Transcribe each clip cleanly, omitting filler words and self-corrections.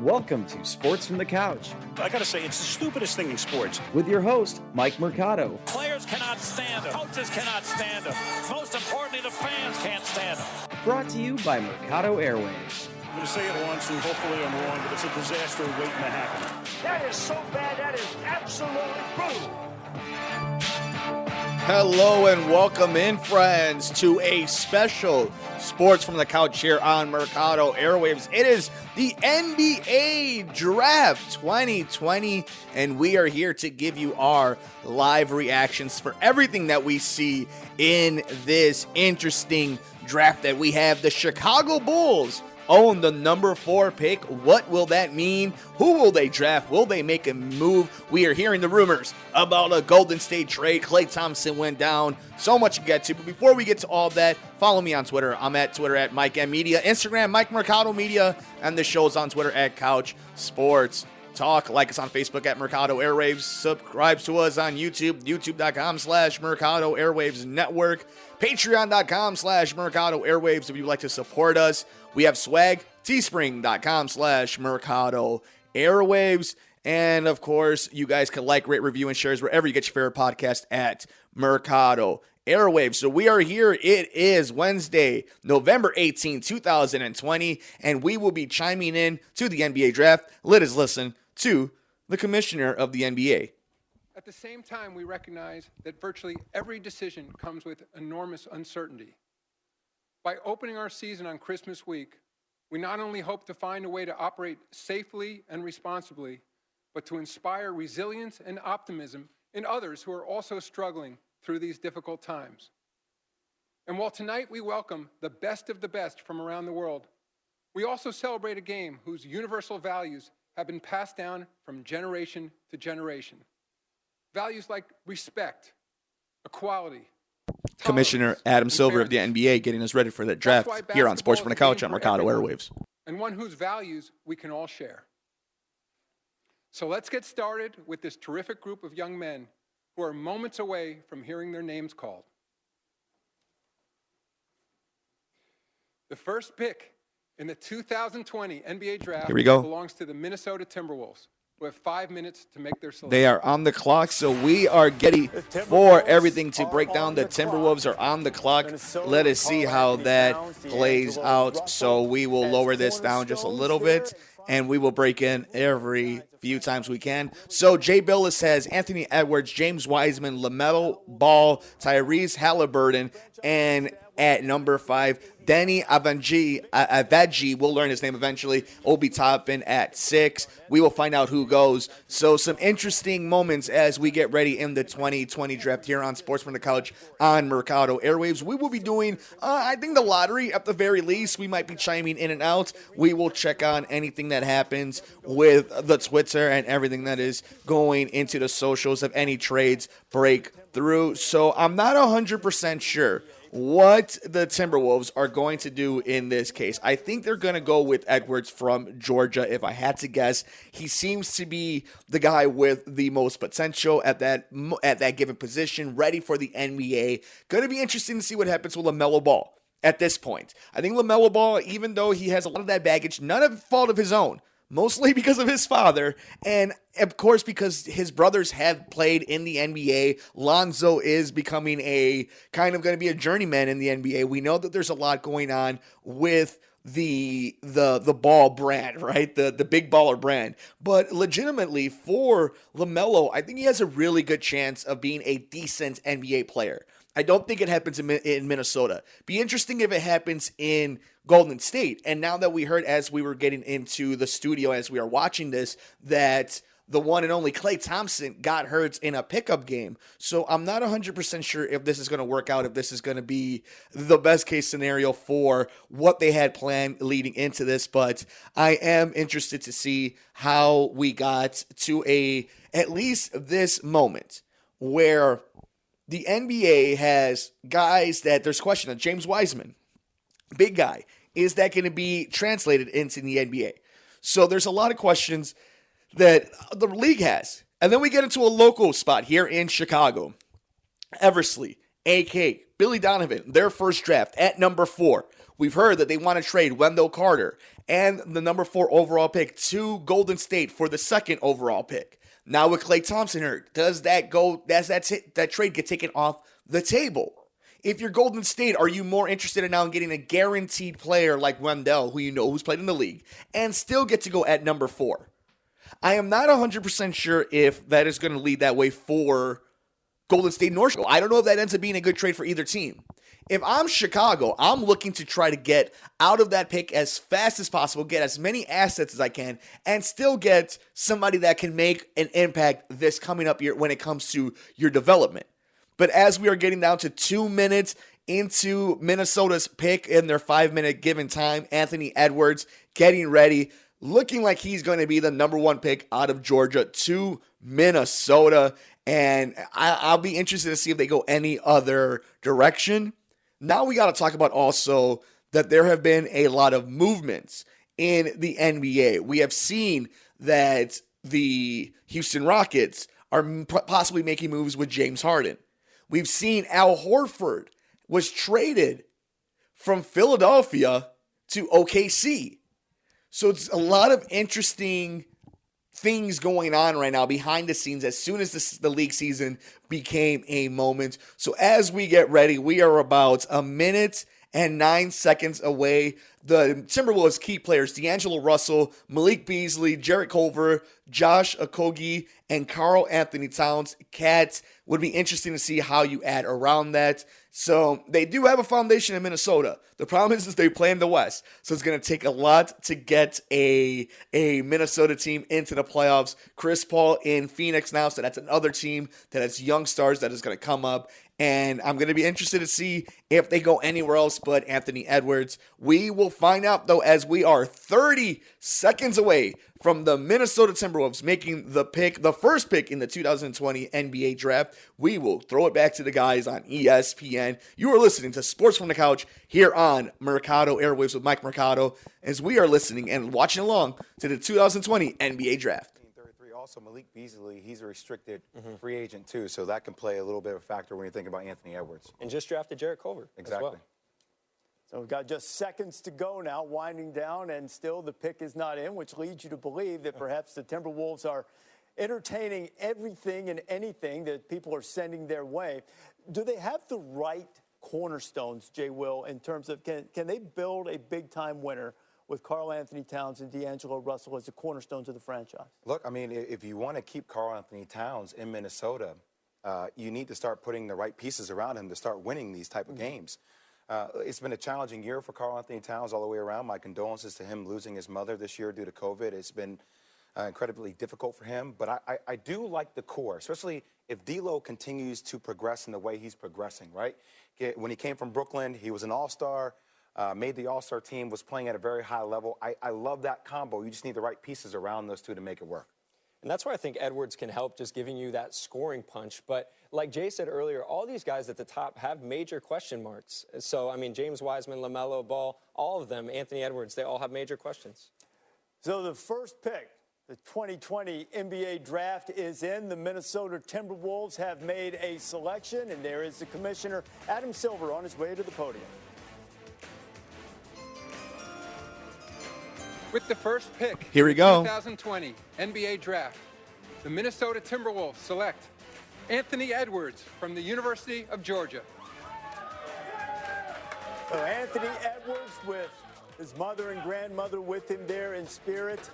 Welcome to Sports from the Couch. I gotta say, it's the stupidest thing in sports. With your host, Mike Mercado. Players cannot stand him. Coaches cannot stand him. Most importantly, the fans can't stand him. Brought to you by Mercado Airwaves. I'm gonna say it once, and hopefully I'm wrong, but it's a disaster waiting to happen. That is so bad, that is absolutely brutal. Hello and welcome in, friends, to a special Sports from the Couch here on Mercado Airwaves. It is the NBA Draft 2020, and we are here to give you our live reactions for everything that we see in this interesting draft that we have. The Chicago Bulls own the number 4 pick. What will that mean? Who will they draft? Will they make a move? We are hearing the rumors about a Golden State trade. Klay Thompson went down. So much to get to. But before we get to all that, follow me on Twitter. I'm at Twitter at Mike M Media. Instagram, Mike Mercado Media. And the show's on Twitter at Couch Sports Talk. Like us on Facebook at Mercado Airwaves. Subscribe to us on YouTube. YouTube.com/Mercado Airwaves Network. Patreon.com/Mercado Airwaves if you'd like to support us. We have swag, teespring.com/Mercado Airwaves. And of course, you guys can like, rate, review, and shares wherever you get your favorite podcast at Mercado Airwaves. So we are here. It is Wednesday, November 18, 2020, and we will be chiming in to the NBA draft. Let us listen to the commissioner of the NBA. At the same time, we recognize that virtually every decision comes with enormous uncertainty. By opening our season on Christmas week, we not only hope to find a way to operate safely and responsibly, but to inspire resilience and optimism in others who are also struggling through these difficult times. And while tonight we welcome the best of the best from around the world, we also celebrate a game whose universal values have been passed down from generation to generation. Values like respect, equality, Commissioner Adam Silver of the NBA getting us ready for the draft here on Sports from the Couch on Mercado Airwaves. And one whose values we can all share. So let's get started with this terrific group of young men who are moments away from hearing their names called. The first pick in the 2020 NBA draft belongs to the Minnesota Timberwolves, who have 5 minutes to make their selection. They are on the clock, so we are getting for everything to break down. The Timberwolves are on the clock. Let us see how that plays out. So we will lower this down just a little bit, and we will break in every few times we can. So Jay Billis has Anthony Edwards, James Wiseman, LaMelo Ball, Tyrese Halliburton, and at number 5, Danny Avdija, we'll learn his name eventually, Obi Toppin at 6. We will find out who goes. So some interesting moments as we get ready in the 2020 draft here on Sports from the Couch on Mercado Airwaves. We will be doing, I think, the lottery at the very least. We might be chiming in and out. We will check on anything that happens with the Twitter and everything that is going into the socials if any trades break through. So I'm not 100% sure what the Timberwolves are going to do in this case. I think they're going to go with Edwards from Georgia, if I had to guess. He seems to be the guy with the most potential at that given position, ready for the NBA. Going to be interesting to see what happens with LaMelo Ball at this point. I think LaMelo Ball, even though he has a lot of that baggage, none of fault of his own, mostly because of his father, and of course because his brothers have played in the NBA. Lonzo is becoming a kind of going to be a journeyman in the NBA. We know that there's a lot going on with the ball brand, right? The big baller brand. But legitimately for LaMelo, I think he has a really good chance of being a decent NBA player. I don't think it happens in Minnesota. Be interesting if it happens in Golden State. And now that we heard as we were getting into the studio, as we are watching this, that the one and only Klay Thompson got hurt in a pickup game. So I'm not 100% sure if this is going to work out, if this is going to be the best case scenario for what they had planned leading into this. But I am interested to see how we got to at least this moment where the NBA has guys that there's question of. James Wiseman, big guy. Is that going to be translated into the NBA? So there's a lot of questions that the league has. And then we get into a local spot here in Chicago. Eversley, AK, Billy Donovan, their first draft at number 4. We've heard that they want to trade Wendell Carter and the number 4 overall pick to Golden State for the 2nd overall pick. Now with Klay Thompson here, does that trade get taken off the table? If you're Golden State, are you more interested in now getting a guaranteed player like Wendell, who you know who's played in the league, and still get to go at number 4? I am not 100% sure if that is going to lead that way for Golden State nor Chicago. I don't know if that ends up being a good trade for either team. If I'm Chicago, I'm looking to try to get out of that pick as fast as possible, get as many assets as I can, and still get somebody that can make an impact this coming up year when it comes to your development. But as we are getting down to 2 minutes into Minnesota's pick in their 5-minute given time, Anthony Edwards getting ready, looking like he's going to be the number 1 pick out of Georgia to Minnesota. And I'll be interested to see if they go any other direction. Now we got to talk about also that there have been a lot of movements in the NBA. We have seen that the Houston Rockets are possibly making moves with James Harden. We've seen Al Horford was traded from Philadelphia to OKC. So it's a lot of interesting things going on right now behind the scenes as soon as the league season became a moment. So as we get ready, we are about 1 minute and 9 seconds away. The Timberwolves key players, D'Angelo Russell, Malik Beasley, Jarrett Culver, Josh Okogie, and Karl Anthony Towns. Cats, would be interesting to see how you add around that. So they do have a foundation in Minnesota. The problem is they play in the West. So it's going to take a lot to get a Minnesota team into the playoffs. Chris Paul in Phoenix now, so that's another team that has young stars that is going to come up. And I'm going to be interested to see if they go anywhere else but Anthony Edwards. We will find out, though, as we are 30 seconds away from the Minnesota Timberwolves making the first pick in the 2020 NBA Draft. We will throw it back to the guys on ESPN. You are listening to Sports from the Couch here on Mercado Airwaves with Mike Mercado, as we are listening and watching along to the 2020 NBA Draft. Also, Malik Beasley, he's a restricted free agent too, so that can play a little bit of a factor when you're thinking about Anthony Edwards. And just drafted Jarrett Culver. Exactly. As well. So we've got just seconds to go now, winding down, and still the pick is not in, which leads you to believe that perhaps the Timberwolves are entertaining everything and anything that people are sending their way. Do they have the right cornerstones, Jay Will, in terms of can they build a big-time winner with Karl Anthony Towns and D'Angelo Russell as the cornerstones of the franchise? Look, I mean, if you want to keep Karl Anthony Towns in Minnesota, you need to start putting the right pieces around him to start winning these type of games. It's been a challenging year for Karl Anthony Towns all the way around. My condolences to him losing his mother this year due to COVID. It's been incredibly difficult for him. But I do like the core, especially if D'Lo continues to progress in the way he's progressing, right? When he came from Brooklyn, he was an all-star. Made the All-Star team, was playing at a very high level. I love that combo. You just need the right pieces around those two to make it work. And that's where I think Edwards can help, just giving you that scoring punch. But like Jay said earlier, all these guys at the top have major question marks. So, I mean, James Wiseman, LaMelo Ball, all of them, Anthony Edwards, they all have major questions. So the first pick, the 2020 NBA Draft is in. The Minnesota Timberwolves have made a selection, and there is the commissioner, Adam Silver, on his way to the podium. With the first pick, Here we go. 2020 NBA Draft, the Minnesota Timberwolves select Anthony Edwards from the University of Georgia. So Anthony Edwards with his mother and grandmother with him there in spirit.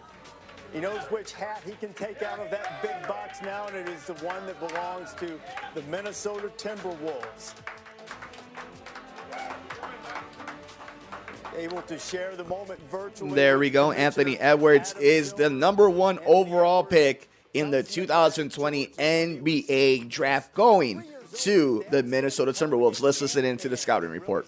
He knows which hat he can take out of that big box now, and it is the one that belongs to the Minnesota Timberwolves. Able to share the moment virtually. There we go. Anthony Edwards is the number 1 overall pick in the 2020 NBA Draft, going to the Minnesota Timberwolves. Let's listen into the scouting report.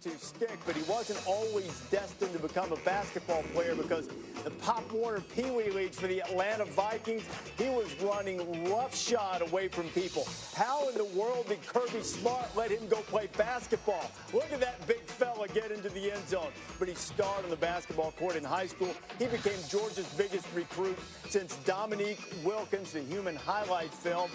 To stick, but he wasn't always destined to become a basketball player, because the Pop Warner Pee Wee Leagues for the Atlanta Vikings, he was running roughshod away from people. How in the world did Kirby Smart let him go play basketball? Look at that big fella get into the end zone. But he starred on the basketball court in high school. He became Georgia's biggest recruit since Dominique Wilkins, the human highlight film.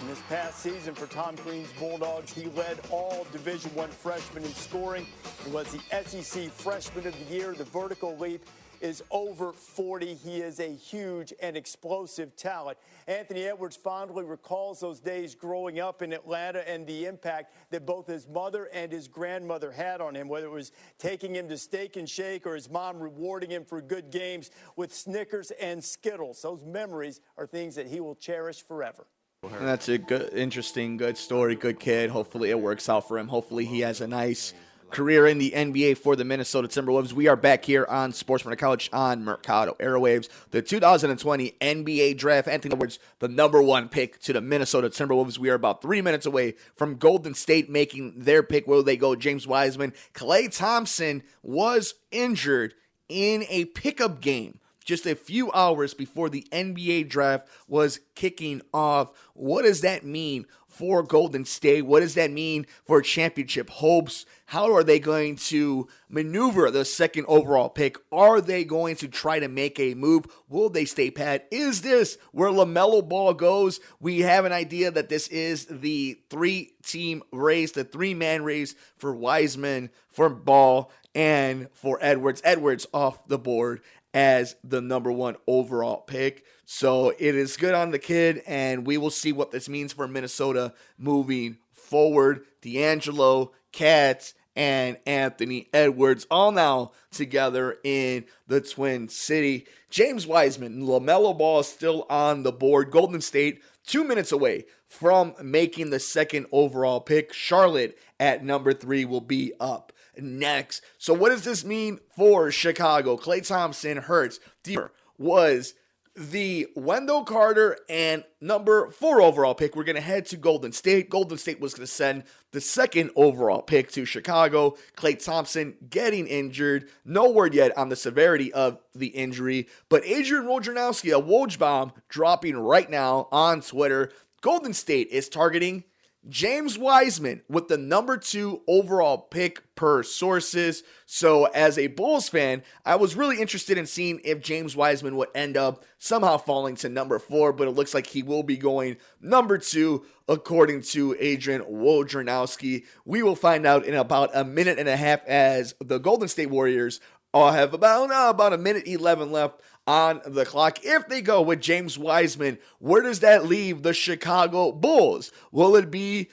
In this past season for Tom Green's Bulldogs, he led all Division I freshmen in scoring. He was the SEC Freshman of the Year. The vertical leap is over 40. He is a huge and explosive talent. Anthony Edwards fondly recalls those days growing up in Atlanta and the impact that both his mother and his grandmother had on him, whether it was taking him to Steak and Shake or his mom rewarding him for good games with Snickers and Skittles. Those memories are things that he will cherish forever. And that's a good, interesting, good story, good kid. Hopefully it works out for him. Hopefully he has a nice career in the NBA for the Minnesota Timberwolves. We are back here on Sportsman on the Couch on Mercado Airwaves. The 2020 NBA Draft, Anthony Edwards, the number 1 pick to the Minnesota Timberwolves. We are about 3 minutes away from Golden State making their pick. Will they go James Wiseman? Klay Thompson was injured in a pickup game just a few hours before the NBA draft was kicking off. What does that mean for Golden State? What does that mean for championship hopes? How are they going to maneuver the second overall pick? Are they going to try to make a move? Will they stay pat? Is this where LaMelo Ball goes? We have an idea that this is the 3-team race, the 3-man race for Wiseman, for Ball, and for Edwards. Edwards off the board as the number 1 overall pick. So it is good on the kid, and we will see what this means for Minnesota moving forward. D'Angelo, Katz, and Anthony Edwards all now together in the Twin City. James Wiseman, LaMelo Ball is still on the board. Golden State 2 minutes away from making the second overall pick. Charlotte at number 3 will be up next. So what does this mean for Chicago? Klay Thompson hurts. Was the Wendell Carter and number 4 overall pick. We're going to head to Golden State. Golden State was going to send the second overall pick to Chicago. Klay Thompson getting injured. No word yet on the severity of the injury. But Adrian Wojnarowski, a Woj bomb, dropping right now on Twitter. Golden State is targeting James Wiseman with the number 2 overall pick per sources. So as a Bulls fan, I was really interested in seeing if James Wiseman would end up somehow falling to number 4, but it looks like he will be going number 2 according to Adrian Wojnarowski. We will find out in about a minute and a half as the Golden State Warriors have about a minute 11 left on the clock. If they go with James Wiseman, where does that leave the Chicago Bulls? Will it be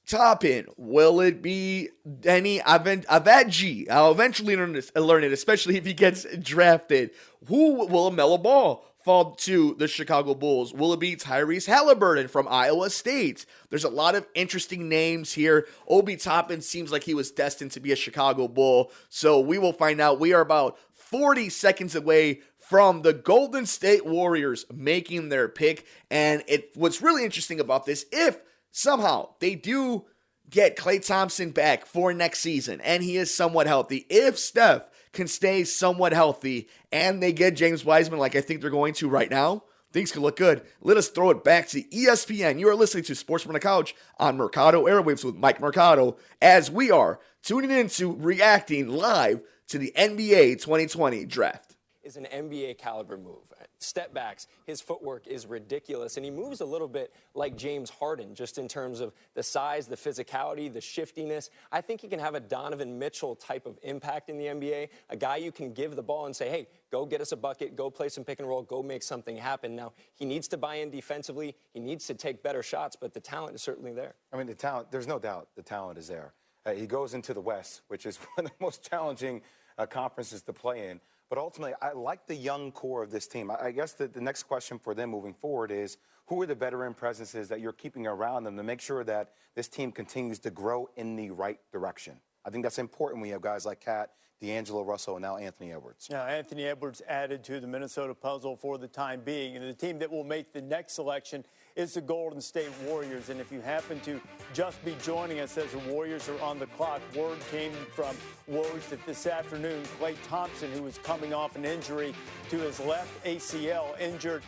Toppin? Will it be Denny Avadji? I'll eventually learn it, especially if he gets drafted. Who will LaMelo Ball fall to the Chicago Bulls? Will it be Tyrese Halliburton from Iowa State? There's a lot of interesting names here. Obi Toppin seems like he was destined to be a Chicago Bull, so we will find out. We are about 40 seconds away from the Golden State Warriors making their pick, and what's really interesting about this, if somehow they do get Klay Thompson back for next season and he is somewhat healthy, if Steph can stay somewhat healthy and they get James Wiseman like I think they're going to right now, things can look good. Let us throw it back to ESPN. You are listening to Sportsman on the Couch on Mercado Airwaves with Mike Mercado as we are tuning into reacting live to the NBA 2020 draft. Is an NBA caliber move. Step backs, his footwork is ridiculous, and he moves a little bit like James Harden, just in terms of the size, the physicality, the shiftiness. I think he can have a Donovan Mitchell type of impact in the NBA, a guy you can give the ball and say, hey, go get us a bucket, go play some pick and roll, go make something happen. Now, he needs to buy in defensively, he needs to take better shots, but the talent is certainly there. I mean, the talent, there's no doubt the talent is there. He goes into the West, which is one of the most challenging conferences to play in. But ultimately, I like the young core of this team. I guess the next question for them moving forward is, who are the veteran presences that you're keeping around them to make sure that this team continues to grow in the right direction? I think that's important when you have guys like Kat, D'Angelo Russell, and now Anthony Edwards. Yeah, Anthony Edwards added to the Minnesota puzzle for the time being. And the team that will make the next selection is the Golden State Warriors. And if you happen to just be joining us as the Warriors are on the clock, word came from Woj that this afternoon, Klay Thompson, who was coming off an injury to his left ACL, injured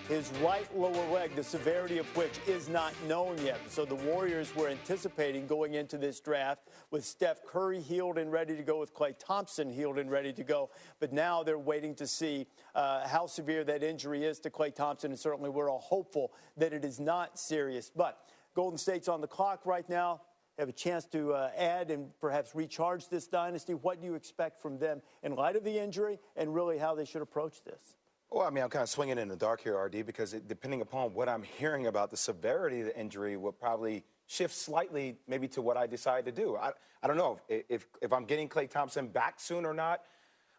his right lower leg, the severity of which is not known yet. So the Warriors were anticipating going into this draft with Steph Curry healed and ready to go, with Klay Thompson healed and ready to go. But now they're waiting to see how severe that injury is to Klay Thompson, and certainly we're all hopeful that that it is not serious. But Golden State's on the clock right now. Have a chance to add and perhaps recharge this dynasty. What do you expect from them in light of the injury and really how they should approach this? Well, I mean, I'm kind of swinging in the dark here, RD, because depending upon what I'm hearing about the severity of the injury will probably shift slightly maybe to what I decide to do. I don't know if I'm getting Klay Thompson back soon or not.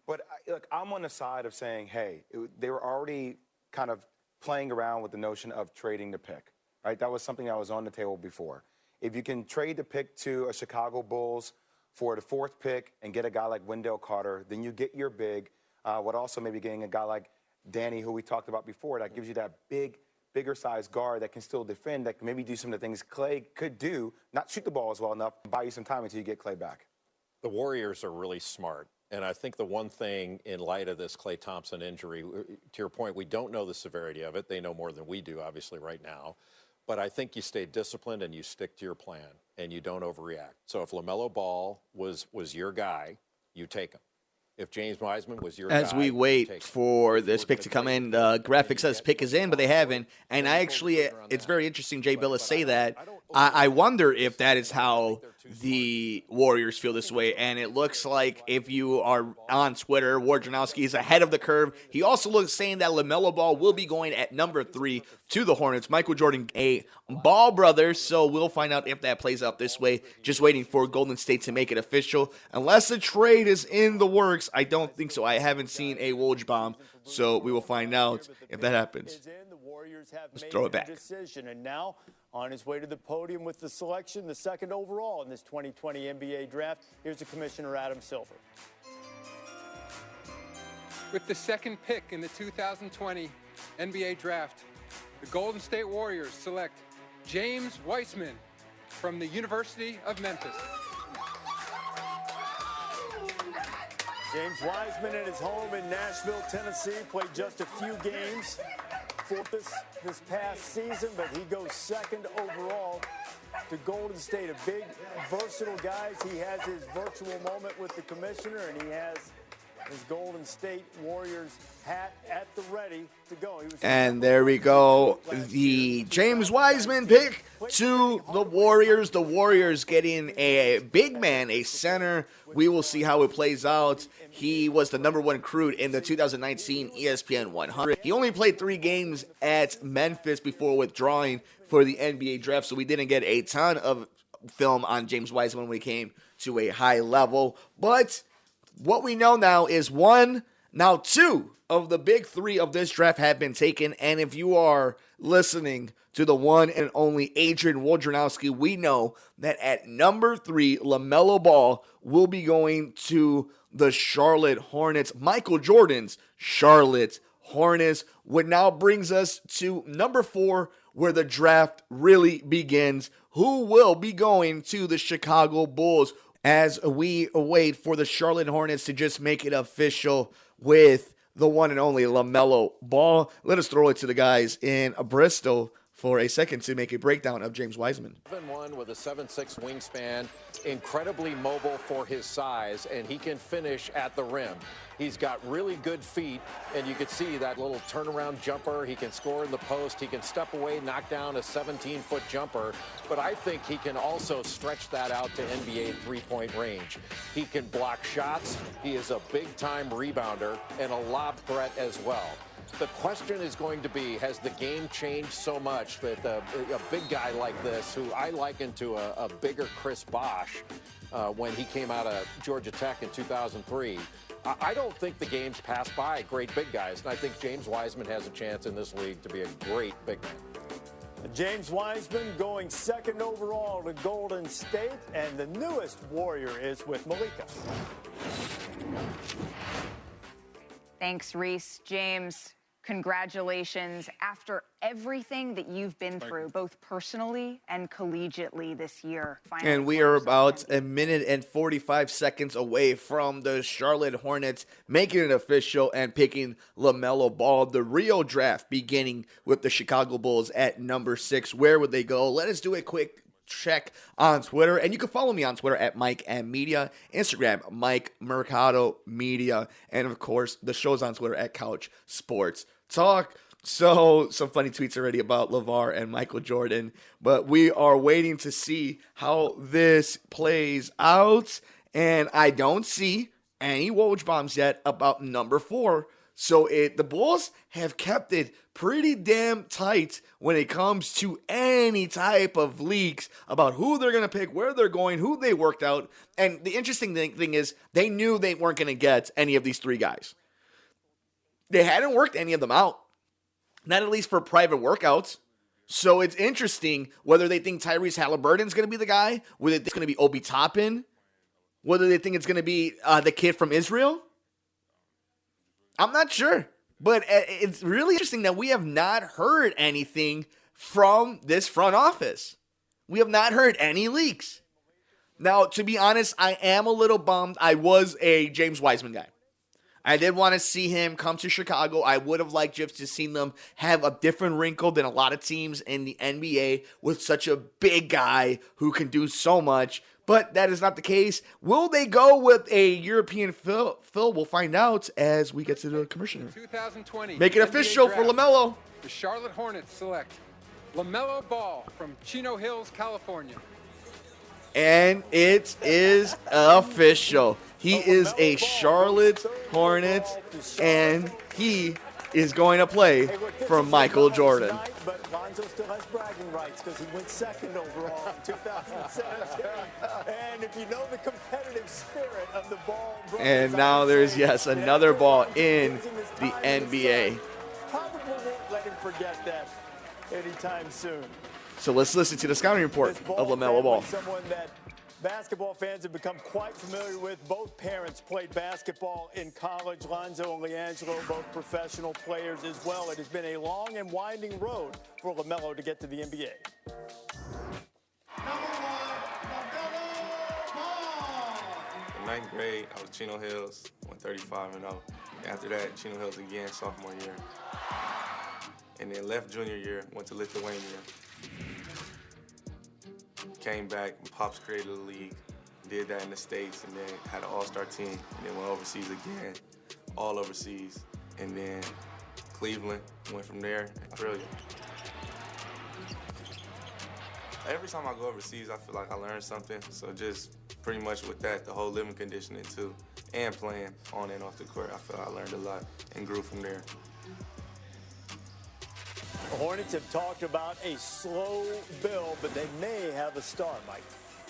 But look, I'm on the side of saying, hey, they were already kind of playing around with the notion of trading the pick, right? That was something that was on the table before. If you can trade the pick to a Chicago Bulls for the 4th pick and get a guy like Wendell Carter, then you get your big. What also maybe getting a guy like Danny, who we talked about before, that gives you that bigger size guard that can still defend, that can maybe do some of the things Klay could do, not shoot the ball as well enough, buy you some time until you get Klay back. The Warriors are really smart. And I think the one thing in light of this Klay Thompson injury, to your point, we don't know the severity of it. They know more than we do, obviously, right now. But I think you stay disciplined and you stick to your plan and you don't overreact. So if LaMelo Ball was your guy, you take him. If James Wiseman was your As guy, we wait for this pick to come in, the graphic says pick is in, but they haven't. And I actually, it's very interesting, Jay Billis, say that. I wonder if that is how the Warriors feel this way. And it looks like if you are on Twitter, Wojnarowski is ahead of the curve. He also looks saying that LaMelo Ball will be going at number 3 to the Hornets. Michael Jordan, a Ball brother, so we'll find out if that plays out this way. Just waiting for Golden State to make it official. Unless a trade is in the works, I don't think so. I haven't seen a Woj bomb, so we will find out if that happens. Let's throw it back. And now, on his way to the podium with the selection, the 2nd overall in this 2020 NBA draft, here's the Commissioner Adam Silver. With the 2nd pick in the 2020 NBA draft, the Golden State Warriors select James Wiseman from the University of Memphis. James Wiseman at his home in Nashville, Tennessee, played just a few games for this past season, but he goes 2nd overall to Golden State. A big, versatile guy. He has his virtual moment with the commissioner, and he has his Golden State Warriors hat at the ready to go. And there we go. The James Wiseman pick to the Warriors. The Warriors getting a big man, a center. We will see how it plays out. He was the number 1 recruit in the 2019 ESPN 100. He only played 3 games at Memphis before withdrawing for the NBA draft, so we didn't get a ton of film on James Wiseman when he came to a high level. But what we know now is 1, now 2 of the big 3 of this draft have been taken. And if you are listening to the one and only Adrian Wojnarowski, we know that at number 3, LaMelo Ball will be going to the Charlotte Hornets. Michael Jordan's Charlotte Hornets, what now brings us to number 4, where the draft really begins. Who will be going to the Chicago Bulls? As we wait for the Charlotte Hornets to just make it official with the one and only LaMelo Ball. Let us throw it to the guys in Bristol for a second to make a breakdown of James Wiseman. 7'1" with a 7'6" wingspan, incredibly mobile for his size, and he can finish at the rim. He's got really good feet, and you can see that little turnaround jumper. He can score in the post. He can step away, knock down a 17-foot jumper. But I think he can also stretch that out to NBA three-point range. He can block shots. He is a big-time rebounder and a lob threat as well. The question is going to be, has the game changed so much that a big guy like this, who I liken to a bigger Chris Bosh when he came out of Georgia Tech in 2003, I don't think the game's passed by great big guys, and I think James Wiseman has a chance in this league to be a great big man. James Wiseman going 2nd overall to Golden State, and the newest Warrior is with Malika. Thanks, Reese. James, congratulations. After everything that you've been through, both personally and collegiately this year. And we are about a minute and 45 seconds away from the Charlotte Hornets making it official and picking LaMelo Ball. The real draft beginning with the Chicago Bulls at number 6. Where would they go? Let us do a quick check on Twitter, and you can follow me on Twitter at Mike M Media, Instagram Mike Mercado Media, and of course the show's on Twitter at Couch Sports Talk. So some funny tweets already about LeVar and Michael Jordan, but we are waiting to see how this plays out. And I don't see any Woj bombs yet about number 4. So the Bulls have kept it pretty damn tight when it comes to any type of leaks about who they're going to pick, where they're going, who they worked out. And the interesting thing is they knew they weren't going to get any of these 3 guys. They hadn't worked any of them out, not at least for private workouts. So it's interesting whether they think Tyrese Halliburton's going to be the guy, whether it's going to be Obi Toppin, whether they think it's going to be the kid from Israel. I'm not sure, but it's really interesting that we have not heard anything from this front office. We have not heard any leaks. Now, to be honest, I am a little bummed. I was a James Wiseman guy. I did want to see him come to Chicago. I would have liked just to see them have a different wrinkle than a lot of teams in the NBA with such a big guy who can do so much. But that is not the case. Will they go with a European Phil? We'll find out as we get to the commissioner. 2020. Make it official for LaMelo. The Charlotte Hornets select LaMelo Ball from Chino Hills, California. And it is official. He is a Charlotte Hornet, and he is going to play for Michael Jordan. But Lonzo still has bragging rights because he went second overall in 2017. And if you know the competitive spirit of the Ball brothers, And now there's, yes, another ball in the NBA. probably won't let him forget that anytime soon. So let's listen to the scouting report of LaMelo Ball. Someone that basketball fans have become quite familiar with. Both parents played basketball in college. Lonzo and LiAngelo, both professional players as well. It has been a long and winding road for LaMelo to get to the NBA. In ninth grade, I was Chino Hills, went 35-0. After that, Chino Hills again, sophomore year. And then left junior year, went to Lithuania. Came back, and Pops created a league, did that in the States, and then had an all-star team, and then went overseas again, all overseas. And then Cleveland, went from there, brilliant. Every time I go overseas, I feel like I learn something. So just pretty much with that, the whole living conditioning too, and playing on and off the court, I feel I learned a lot and grew from there. The Hornets have talked about a slow build, but they may have a star, Mike.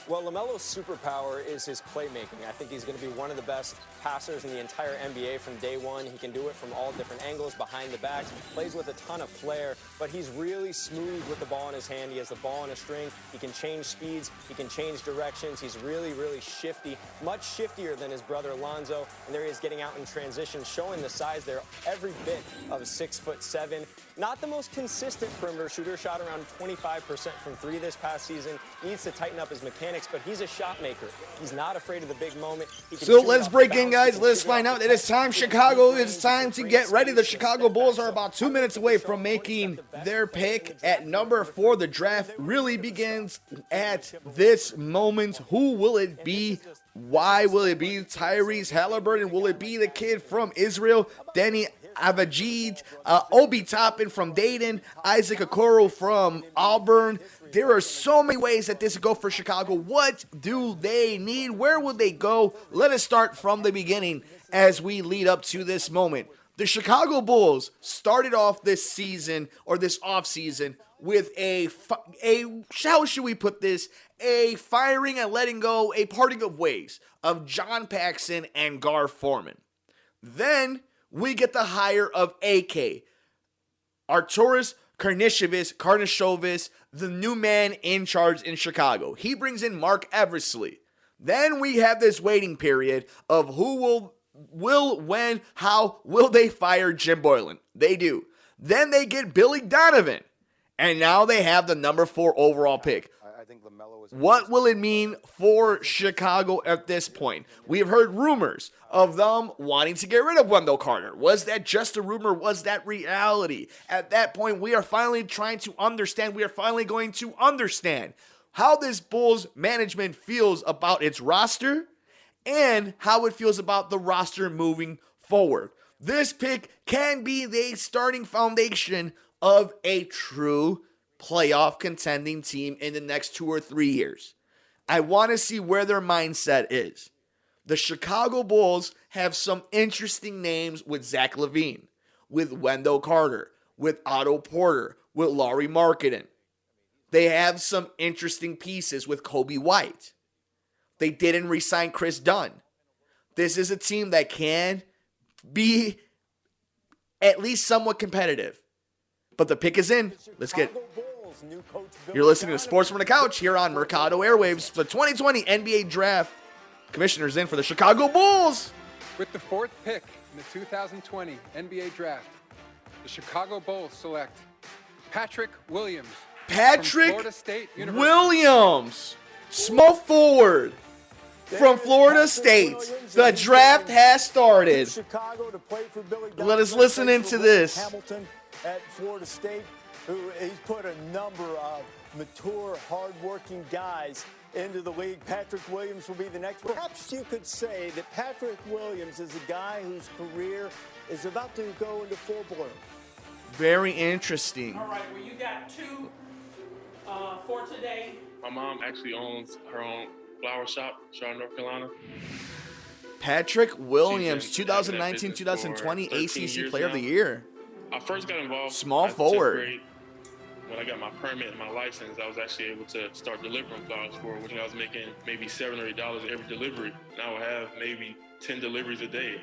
Well, LaMelo's superpower is his playmaking. I think he's going to be one of the best passers in the entire NBA from day one. He can do it from all different angles, behind the backs, plays with a ton of flair, but he's really smooth with the ball in his hand. He has the ball on a string. He can change speeds. He can change directions. He's really, really shifty, much shiftier than his brother Lonzo. And there he is getting out in transition, showing the size there, every bit of 6'7". Not the most consistent perimeter shooter, shot around 25% from 3 this past season. Needs to tighten up his mechanics, but he's a shot maker. He's not afraid of the big moment. So let's break in, guys. Let's find out. It is time, Chicago. It's time to get ready. The Chicago Bulls are about 2 minutes away from making their pick at number 4. The draft really begins at this moment. Who will it be? Why will it be Tyrese Halliburton? Will it be the kid from Israel, Danny Avdija, Obi Toppin from Dayton, Isaac Okoro from Auburn? There are so many ways that this could go for Chicago. What do they need? Where will they go? Let us start from the beginning as we lead up to this moment. The Chicago Bulls started off this season, or this offseason, with how should we put this? A firing and letting go, a parting of ways of John Paxson and Gar Forman. Then we get the hire of AK, Arturas Karnisovas, the new man in charge in Chicago. He brings in Mark Eversley. Then we have this waiting period of who will, when, how will they fire Jim Boylan? They do. Then they get Billy Donovan. And now they have the number 4 overall pick. I think LaMelo is. What will it mean for Chicago at this point? We have heard rumors of them wanting to get rid of Wendell Carter. Was that just a rumor? Was that reality? At that point, we are finally trying to understand. We are finally going to understand how this Bulls management feels about its roster and how it feels about the roster moving forward. This pick can be the starting foundation of a true playoff contending team in the next 2 or 3 years. I want to see where their mindset is. The Chicago Bulls have some interesting names with Zach LaVine, with Wendell Carter, with Otto Porter, with Lauri Markkanen. They have some interesting pieces with Kobe White. They didn't re-sign Chris Dunn. This is a team that can be at least somewhat competitive. But the pick is in. Let's get. You're listening to Sports from the Couch here on Mercado Airwaves. The 2020 NBA Draft. Commissioners in for the Chicago Bulls. With the 4th pick in the 2020 NBA Draft, the Chicago Bulls select Patrick Williams. Patrick Florida State University. Williams, small forward from Florida State. The draft has started. Chicago to play for Billy Donovan. Let us listen into this. Hamilton at Florida State, who he's put a number of mature, hardworking guys into the league. Patrick Williams will be the next. Perhaps you could say that Patrick Williams is a guy whose career is about to go into full bloom. Very interesting. All right, well, you got 2 for today. My mom actually owns her own flower shop, Charlotte, North Carolina. Patrick Williams, She's been in that 2019-2020 business for 13 ACC years Player of now. the Year. I first got involved Small at 10th forward. grade. When I got my permit and my license, I was actually able to start delivering flowers for her. I was making maybe $7 or $8 every delivery. Now I have maybe 10 deliveries a day.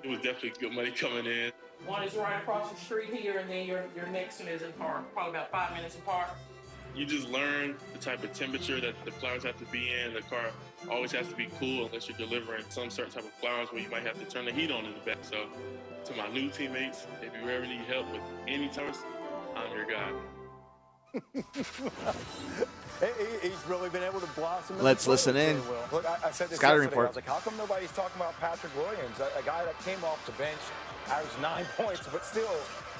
It was definitely good money coming in. One is right across the street here, and then your next one is in Park, probably about 5 minutes apart. You just learn the type of temperature that the flowers have to be in. The car always has to be cool unless you're delivering some certain type of flowers where you might have to turn the heat on in the back. So to my new teammates, if you ever need help with any flowers, I'm your guy. He's really been able to blossom. Let's listen in. Look, I said this Scouting yesterday. report. I was like, how come nobody's talking about Patrick Williams, a guy that came off the bench, averaged 9 points, but still,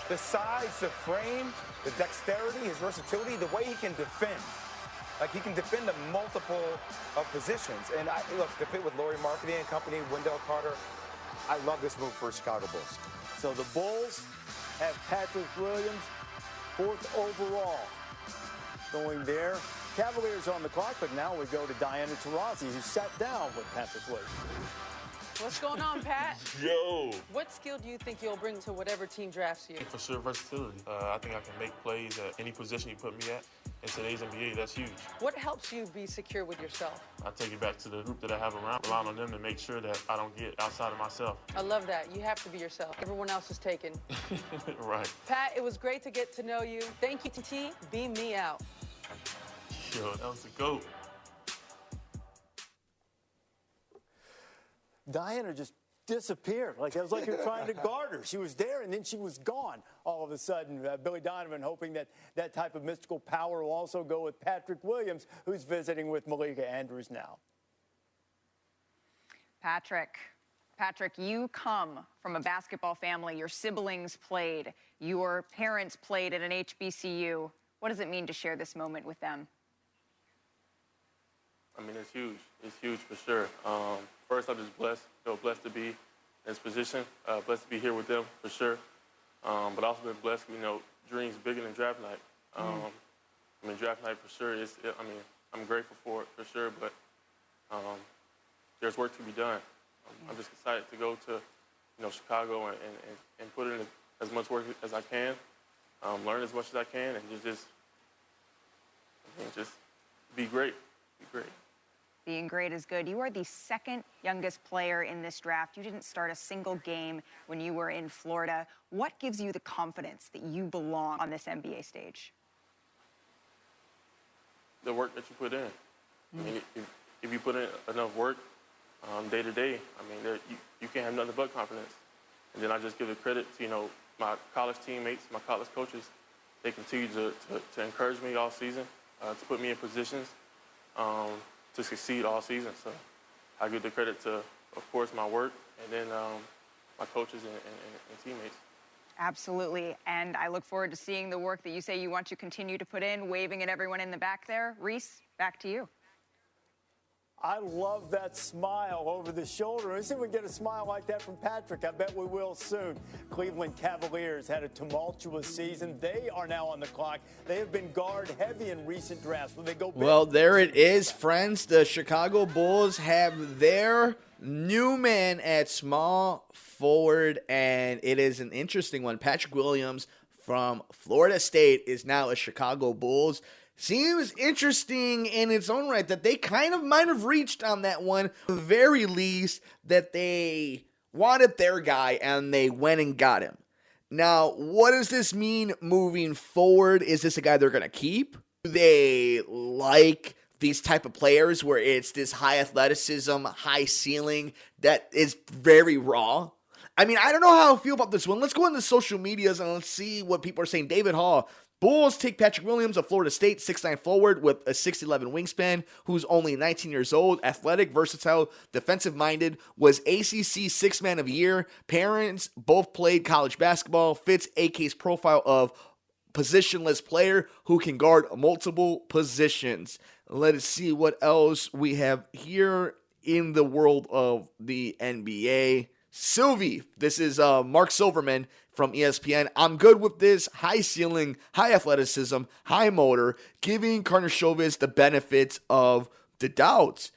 the size, the frame, the dexterity, his versatility, the way he can defend. Like, he can defend the multiple positions. And look, the fit with Lauri Markkanen and company, Wendell Carter, I love this move for Chicago Bulls. So the Bulls have Patrick Williams, 4th overall, going there. Cavaliers on the clock, but now we go to Diana Taurasi, who sat down with Patrick Williams. What's going on, Pat? Yo! What skill do you think you'll bring to whatever team drafts you? For sure, versatility. I think I can make plays at any position you put me at. In today's NBA, that's huge. What helps you be secure with yourself? I take it back to the group that I have around, relying on them to make sure that I don't get outside of myself. I love that. You have to be yourself. Everyone else is taken. Right. Pat, it was great to get to know you. Thank you, T. Beam me out. Yo, that was the GOAT. Diana just disappeared. Like, it was like you're trying to guard her. She was there, and then she was gone all of a sudden. Billy Donovan hoping that that type of mystical power will also go with Patrick Williams, who's visiting with Malika Andrews now. Patrick, you come from a basketball family. Your siblings played. Your parents played at an HBCU. What does it mean to share this moment with them? I mean, it's huge. It's huge for sure. First, I'm just blessed. Blessed to be in this position. Blessed to be here with them for sure. But also been blessed. Dreams bigger than draft night. I mean, draft night for sure is. I'm grateful for it for sure. But there's work to be done. I'm just excited to go to, Chicago and put in as much work as I can. Learn as much as I can, and just be great. Be great. Being great is good. You are the 2nd youngest player in this draft. You didn't start a single game when you were in Florida. What gives you the confidence that you belong on this NBA stage? The work that you put in. I mean, if you put in enough work day to day, you can't have nothing but confidence. And then I just give the credit to, my college teammates, my college coaches. They continue to encourage me all season, to put me in positions to succeed all season. So I give the credit to, of course, my work, and then my coaches and teammates. Absolutely. And I look forward to seeing the work that you say you want to continue to put in, waving at everyone in the back there. Reese, back to you. I love that smile over the shoulder. Let's see if we can get a smile like that from Patrick. I bet we will soon. Cleveland Cavaliers had a tumultuous season. They are now on the clock. They have been guard heavy in recent drafts. When they go big, well, there it is, friends. The Chicago Bulls have their new man at small forward, and it is an interesting one. Patrick Williams from Florida State is now a Chicago Bulls. Seems interesting in its own right that they kind of might have reached on that one. At the very least, that they wanted their guy and they went and got him. Now, what does this mean moving forward? Is this a guy they're going to keep? Do they like these type of players where it's this high athleticism, high ceiling that is very raw? I mean, I don't know how I feel about this one. Let's go into social medias and let's see what people are saying. David Hall, Bulls take Patrick Williams of Florida State, 6'9" forward with a 6'11" wingspan, who's only 19 years old, athletic, versatile, defensive-minded, was ACC Sixth Man of the Year. Parents both played college basketball, fits AK's profile of positionless player who can guard multiple positions. Let us see what else we have here in the world of the NBA. Sylvie, this is Mark Silverman from ESPN. I'm good with this. High ceiling, high athleticism, high motor, giving Karnisovas the benefits of the doubt.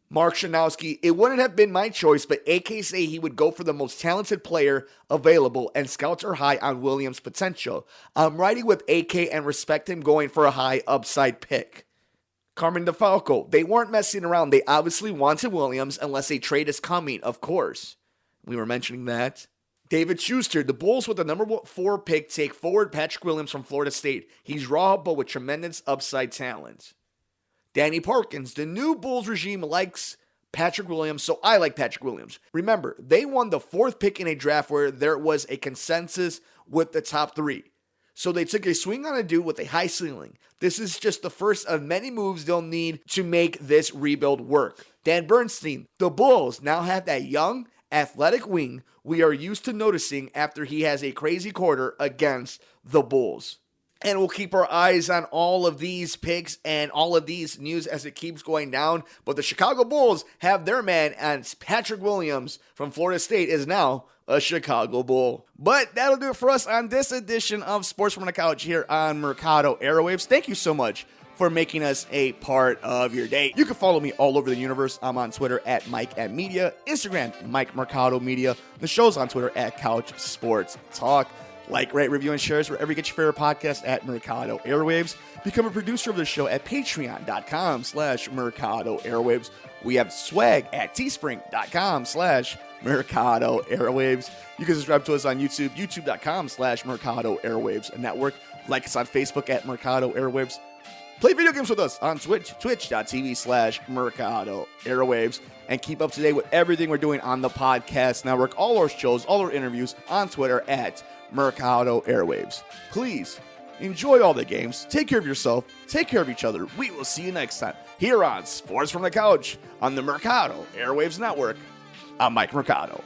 Mark Shanowski, it wouldn't have been my choice, but AK say he would go for the most talented player available, and scouts are high on Williams' potential. I'm riding with AK and respect him going for a high upside pick. Carmen DeFalco, they weren't messing around. They obviously wanted Williams unless a trade is coming, of course. We were mentioning that. David Schuster, the Bulls with the number 4 pick take forward Patrick Williams from Florida State. He's raw, but with tremendous upside talent. Danny Parkins, the new Bulls regime likes Patrick Williams, so I like Patrick Williams. Remember, they won the 4th pick in a draft where there was a consensus with the top 3. So they took a swing on a dude with a high ceiling. This is just the first of many moves they'll need to make this rebuild work. Dan Bernstein, the Bulls now have that young, athletic wing we are used to noticing after he has a crazy quarter against the Bulls. And we'll keep our eyes on all of these picks and all of these news as it keeps going down. But the Chicago Bulls have their man, and Patrick Williams from Florida State is now a Chicago Bull. But that'll do it for us on this edition of Sports from the Couch here on Mercado Airwaves. Thank you so much for making us a part of your day. You can follow me all over the universe. I'm on Twitter at Mike M Media, Instagram Mike Mercado Media. The show's on Twitter at Couch Sports Talk. Like, rate, review, and shares wherever you get your favorite podcast at Mercado Airwaves. Become a producer of the show at patreon.com/Mercado Airwaves. We have swag at teespring.com/Mercado Airwaves. You can subscribe to us on YouTube, youtube.com/Mercado Airwaves Network. Like us on Facebook at Mercado Airwaves. Play video games with us on Twitch, twitch.tv/Mercado Airwaves. And keep up to date with everything we're doing on the podcast network. All our shows, all our interviews on Twitter at Mercado Airwaves. Please enjoy all the games. Take care of yourself. Take care of each other. We will see you next time here on Sports from the Couch on the Mercado Airwaves Network. I'm Mike Mercado.